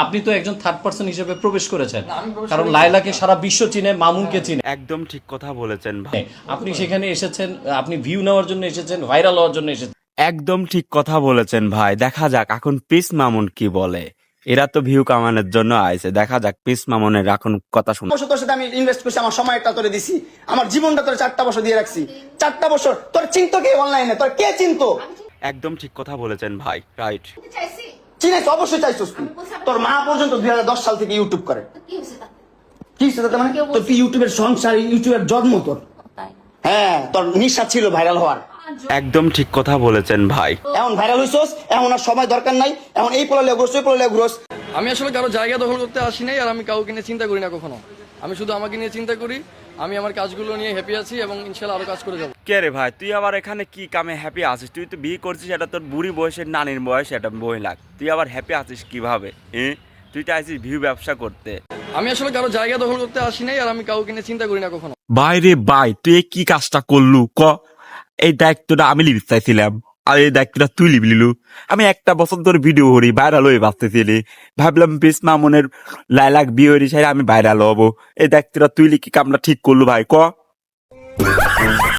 আপনি তো একজন থার্ড পার্সন হিসেবে প্রবেশ করেছেন, কারণ লায়লাকে সারা বিশ্ব চিনে, মামুনকে চিনে। একদম ঠিক কথা বলেছেন ভাই, আপনি সেখানে এসেছেন, আপনি ভিউ নেওয়ার জন্য এসেছেন, ভাইরাল হওয়ার জন্য এসেছেন। একদম ঠিক কথা বলেছেন ভাই। দেখা যাক এখন পিস মামুন কি বলে। এরা তো ভিউ কামানোর জন্য আইছে, দেখা যাক পিস মামুনের এখন কথা শুনে। বছর তোর সাথে আমি ইনভেস্ট করছি, আমার সময়টা তোরে দিছি, আমার জীবনটা তোরে 4টা বছর দিয়ে রাখছি। 4টা বছর তোর চিনতো কে অনলাইনে? তোর কে চিনতো? একদম ঠিক কথা বলেছেন ভাই, রাইট। চিনাইছ, অবশ্যই চাইছিস তুই। তোর মা পর্যন্ত 2010 সাল থেকে ইউটিউব করে। কি হয়েছে তাতে? মানে তোর কি ইউটিউবের সংসার, ইউটিউবের জন্ম তোর? হ্যাঁ, তোর নিশা ছিল ভাইরাল হওয়ার। একদম ঠিক কথা বলেছেন ভাই। এখন ভাইরাল হইছস, এখন আর সময় দরকার নাই, এখন এই পোলালে ঘুরছ, ওই পোলালে ঘুরছ। আমি আসলে কারো জায়গা দখল করতে আসি নাই, আর আমি কাউকে নিয়ে চিন্তা করি না কখনো। আমি শুধু আমাকে নিয়ে চিন্তা করি। আমি আমার কাজগুলো নিয়ে হ্যাপি আছি এবং ইনশাল্লাহ আরো কাজ করে যাবো। কে রে ভাই, তুই আবার এখানে কি কামে হ্যাপি আছিস? তুই তো বিয়ে করছিস, এটা তোর বুড়ি বয়সের নানির বয়স, এটা মহিলা। তুই আবার হ্যাপি আছিস কিভাবে? তুই তো আছিস ভিউ ব্যবসা করতে। আমি আসলে কারো জায়গা দখল করতে আসি নাই, আর আমি কাউকে নিয়ে চিন্তা করি না কখনো। বাইরে ভাই, তুই এই কি কাজটা করলু ক? এই দায়িত্বটা আমি লিখতে চাইছিলাম, আর এই দায়িত্বটা তুই লিখলিলু। আমি একটা বছর ধরে ভিডিও করি, ভাইরাল হয়ে বাঁচতেছিলি, ভাবলাম পিস মামুনের লাইলাক বিয়ে হয়ে সাইড আমি ভাইরাল হবো। এই দায়িত্বটা তুই লিখি কামটা ঠিক করলু ভাই ক?